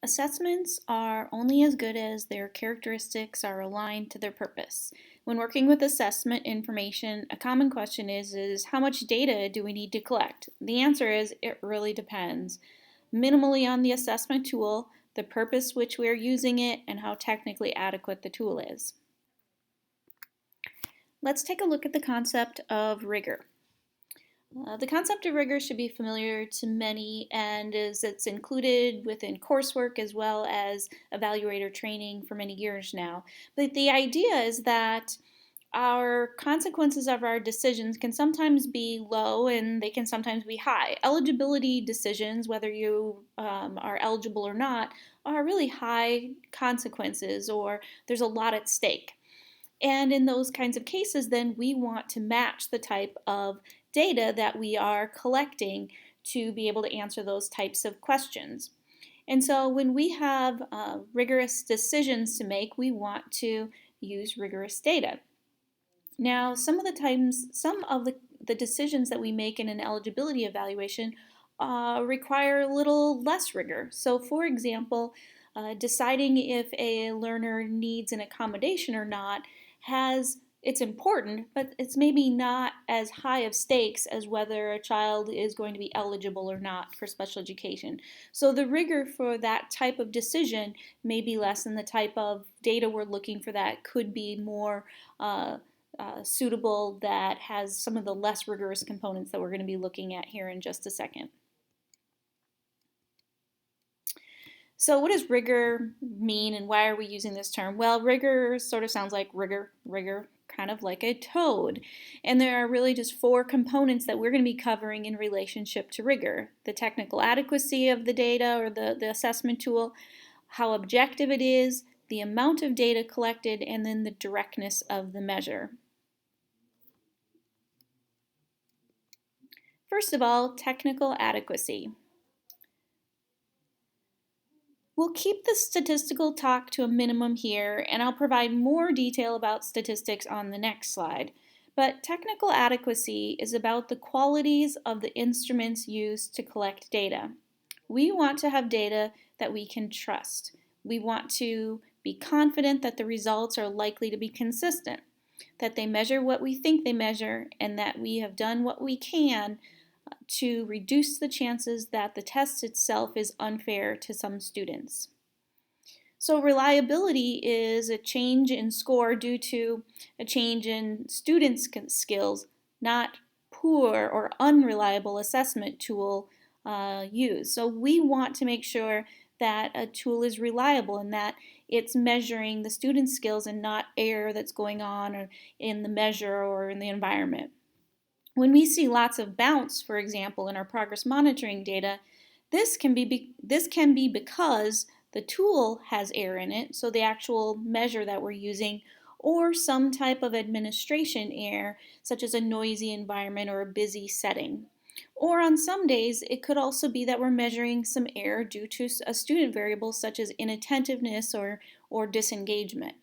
Assessments are only as good as their characteristics are aligned to their purpose. When working with assessment information, a common question is how much data do we need to collect? The answer is it really depends. Minimally on the assessment tool, the purpose which we are using it, and how technically adequate the tool is. Let's take a look at the concept of rigor. The concept of rigor should be familiar to many, and it's included within coursework as well as evaluator training for many years now. But the idea is that our consequences of our decisions can sometimes be low and they can sometimes be high. Eligibility decisions, whether you are eligible or not, are really high consequences, or there's a lot at stake. And in those kinds of cases, then we want to match the type of data that we are collecting to be able to answer those types of questions. And so when we have rigorous decisions to make, we want to use rigorous data. Now, some of the decisions that we make in an eligibility evaluation require a little less rigor. So for example, deciding if a learner needs an accommodation or not it's important, but it's maybe not as high of stakes as whether a child is going to be eligible or not for special education. So the rigor for that type of decision may be less, and the type of data we're looking for that could be more suitable, that has some of the less rigorous components that we're going to be looking at here in just a second. So what does rigor mean, and why are we using this term? Well, rigor sort of sounds like rigor, kind of like a toad. And there are really just four components that we're going to be covering in relationship to rigor: the technical adequacy of the data or the assessment tool, how objective it is, the amount of data collected, and then the directness of the measure. First of all, technical adequacy. We'll keep the statistical talk to a minimum here, and I'll provide more detail about statistics on the next slide. But technical adequacy is about the qualities of the instruments used to collect data. We want to have data that we can trust. We want to be confident that the results are likely to be consistent, that they measure what we think they measure, and that we have done what we can to reduce the chances that the test itself is unfair to some students. So reliability is a change in score due to a change in students' skills, not poor or unreliable assessment tool used. So we want to make sure that a tool is reliable and that it's measuring the student's skills and not error that's going on in the measure or in the environment. When we see lots of bounce, for example, in our progress monitoring data, this can be because the tool has error in it, so the actual measure that we're using, or some type of administration error, such as a noisy environment or a busy setting. Or on some days, it could also be that we're measuring some error due to a student variable such as inattentiveness or disengagement.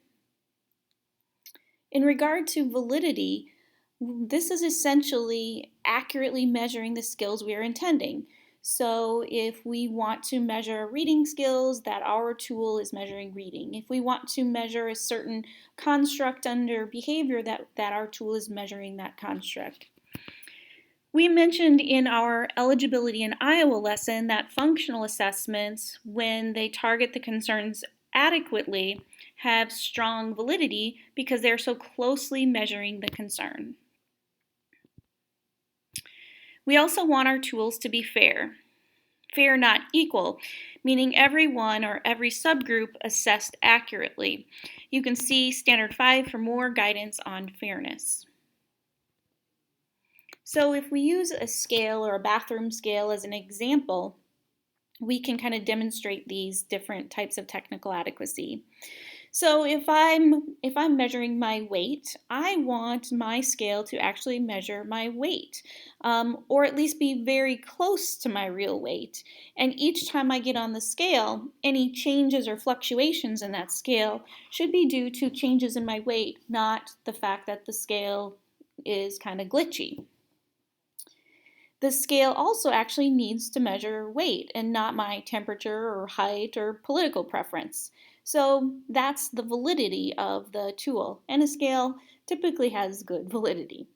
In regard to validity, this is essentially accurately measuring the skills we are intending. So if we want to measure reading skills, that our tool is measuring reading. If we want to measure a certain construct under behavior, that our tool is measuring that construct. We mentioned in our eligibility in Iowa lesson that functional assessments, when they target the concerns adequately, have strong validity because they're so closely measuring the concern. We also want our tools to be fair. Fair, not equal, meaning everyone or every subgroup assessed accurately. You can see Standard 5 for more guidance on fairness. So if we use a scale or a bathroom scale as an example, we can kind of demonstrate these different types of technical adequacy. So if I'm measuring my weight, I want my scale to actually measure my weight, or at least be very close to my real weight. And each time I get on the scale, any changes or fluctuations in that scale should be due to changes in my weight, not the fact that the scale is kind of glitchy. The scale also actually needs to measure weight and not my temperature or height or political preference. So that's the validity of the tool, and a scale typically has good validity.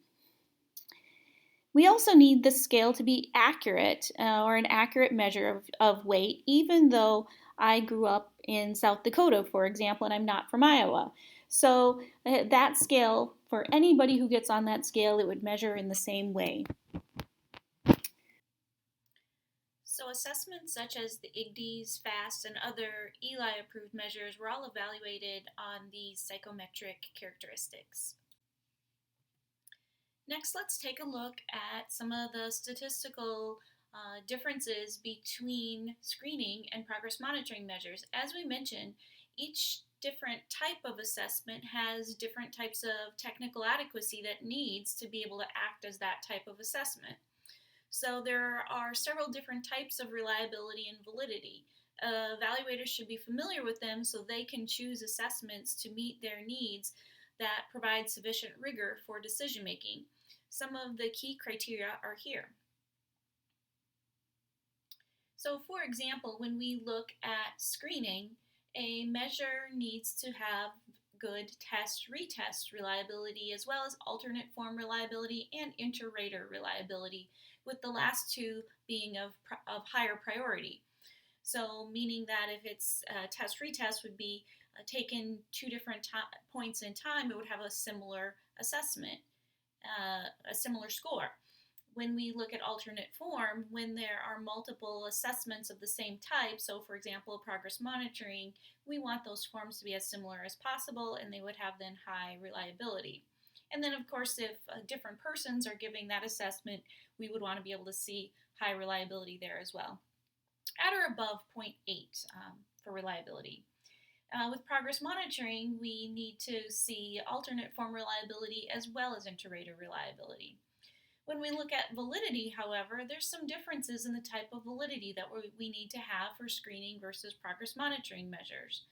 We also need the scale to be accurate or an accurate measure of weight, even though I grew up in South Dakota, for example, and I'm not from Iowa. So that scale, for anybody who gets on that scale, it would measure in the same way. So assessments such as the IGDs, FAST, and other Eli-approved measures were all evaluated on these psychometric characteristics. Next, let's take a look at some of the statistical differences between screening and progress monitoring measures. As we mentioned, each different type of assessment has different types of technical adequacy that needs to be able to act as that type of assessment. So there are several different types of reliability and validity. Evaluators should be familiar with them so they can choose assessments to meet their needs that provide sufficient rigor for decision making. Some of the key criteria are here. So for example, when we look at screening, a measure needs to have good test-retest reliability as well as alternate form reliability and inter-rater reliability, with the last two being of higher priority. So meaning that if it's test-retest would be taken two different points in time, it would have a similar assessment, a similar score. When we look at alternate form, when there are multiple assessments of the same type, so for example, progress monitoring, we want those forms to be as similar as possible and they would have then high reliability. And then of course, if different persons are giving that assessment, we would want to be able to see high reliability there as well. At or above 0.8 for reliability. With progress monitoring, we need to see alternate form reliability as well as inter-rater reliability. When we look at validity, however, there's some differences in the type of validity that we need to have for screening versus progress monitoring measures.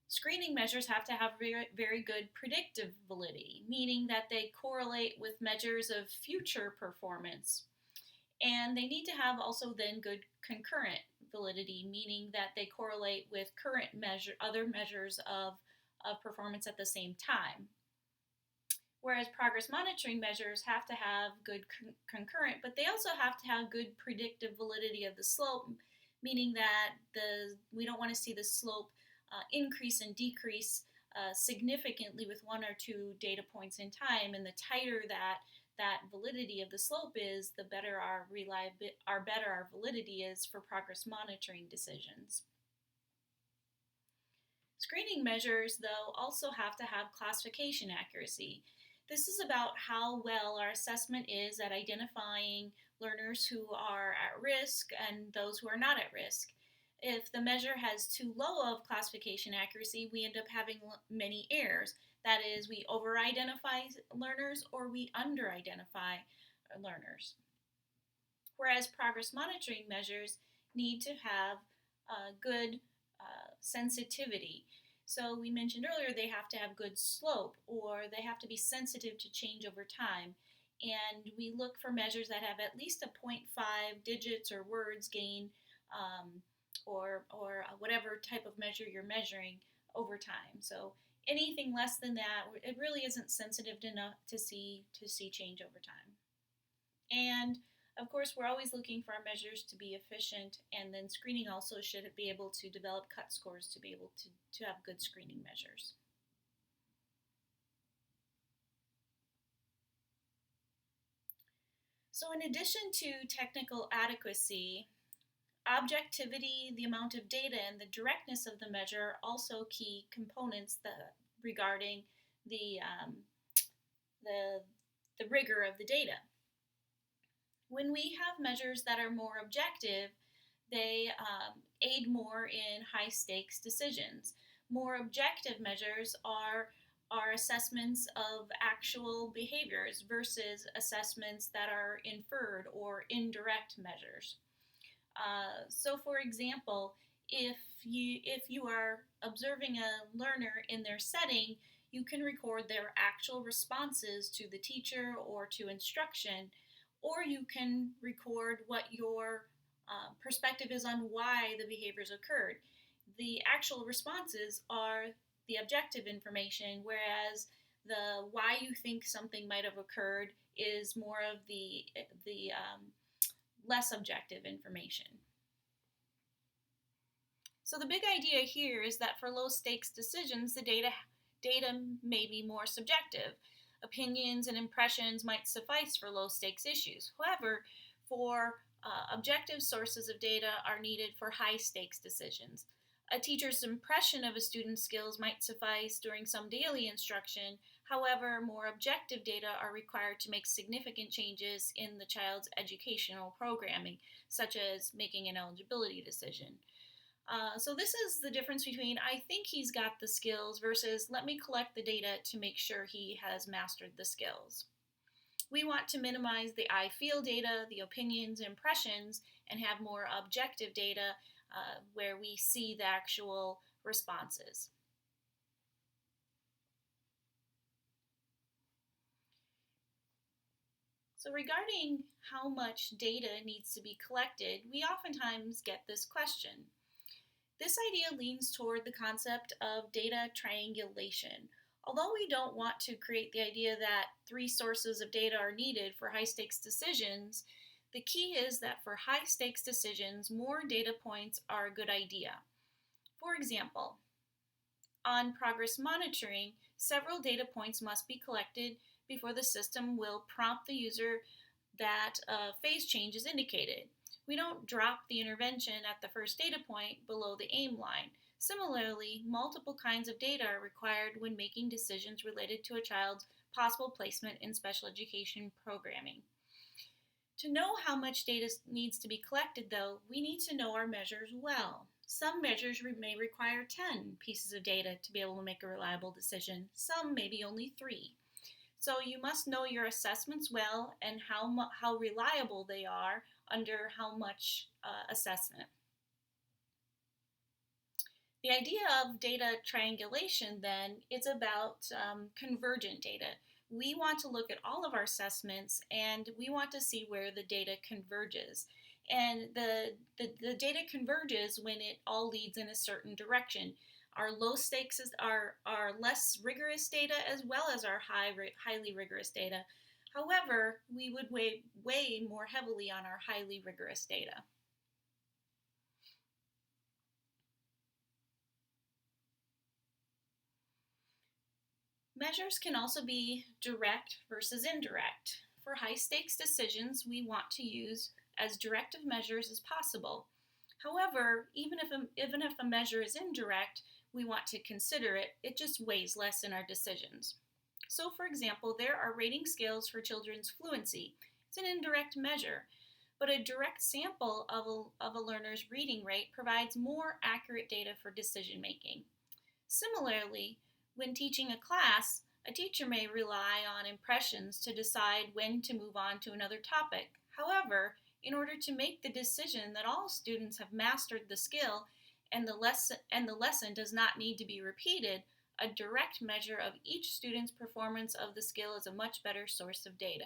Screening measures have to have very, very good predictive validity, meaning that they correlate with measures of future performance. And they need to have also then good concurrent validity, meaning that they correlate with other measures of performance at the same time. Whereas progress monitoring measures have to have good concurrent, but they also have to have good predictive validity of the slope, meaning that we don't want to see the slope increase and decrease significantly with one or two data points in time. And the tighter that validity of the slope is, the better our validity is for progress monitoring decisions. Screening measures, though, also have to have classification accuracy. This is about how well our assessment is at identifying learners who are at risk and those who are not at risk. If the measure has too low of classification accuracy, we end up having many errors. That is, we over-identify learners or we under-identify learners. Whereas progress monitoring measures need to have good sensitivity. So we mentioned earlier they have to have good slope or they have to be sensitive to change over time. And we look for measures that have at least a 0.5 digits or words gain or whatever type of measure you're measuring over time. So anything less than that, it really isn't sensitive enough to see change over time. And of course, we're always looking for our measures to be efficient, and then screening also should be able to develop cut scores to be able to have good screening measures. So in addition to technical adequacy, objectivity, the amount of data, and the directness of the measure are also key components regarding the rigor of the data. When we have measures that are more objective, they aid more in high stakes decisions. More objective measures are assessments of actual behaviors versus assessments that are inferred or indirect measures. So for example, if you are observing a learner in their setting, you can record their actual responses to the teacher or to instruction, or you can record what your perspective is on why the behaviors occurred. The actual responses are the objective information, whereas the why you think something might have occurred is more of the less objective information. So the big idea here is that for low stakes decisions, the data may be more subjective. Opinions and impressions might suffice for low stakes issues. However, for objective sources of data are needed for high stakes decisions. A teacher's impression of a student's skills might suffice during some daily instruction. However, more objective data are required to make significant changes in the child's educational programming, such as making an eligibility decision. So this is the difference between I think he's got the skills versus let me collect the data to make sure he has mastered the skills. We want to minimize the I feel data, the opinions, impressions, and have more objective data where we see the actual responses. So regarding how much data needs to be collected, we oftentimes get this question. This idea leans toward the concept of data triangulation. Although we don't want to create the idea that 3 sources of data are needed for high stakes decisions, the key is that for high stakes decisions, more data points are a good idea. For example, on progress monitoring, several data points must be collected before the system will prompt the user that a phase change is indicated. We don't drop the intervention at the first data point below the aim line. Similarly, multiple kinds of data are required when making decisions related to a child's possible placement in special education programming. To know how much data needs to be collected, though, we need to know our measures well. Some measures may require 10 pieces of data to be able to make a reliable decision, some maybe only 3. So you must know your assessments well and how reliable they are under how much assessment. The idea of data triangulation then is about convergent data. We want to look at all of our assessments and we want to see where the data converges. And the data converges when it all leads in a certain direction. Our low stakes are less rigorous data as well as our highly rigorous data. However, we would weigh more heavily on our highly rigorous data. Measures can also be direct versus indirect. For high stakes decisions, we want to use as directive measures as possible. However, even if a measure is indirect, we want to consider it. It just weighs less in our decisions. So, for example, there are rating scales for children's fluency. It's an indirect measure, but a direct sample of a learner's reading rate provides more accurate data for decision making. Similarly, when teaching a class, a teacher may rely on impressions to decide when to move on to another topic. However, in order to make the decision that all students have mastered the skill and the lesson does not need to be repeated, a direct measure of each student's performance of the skill is a much better source of data.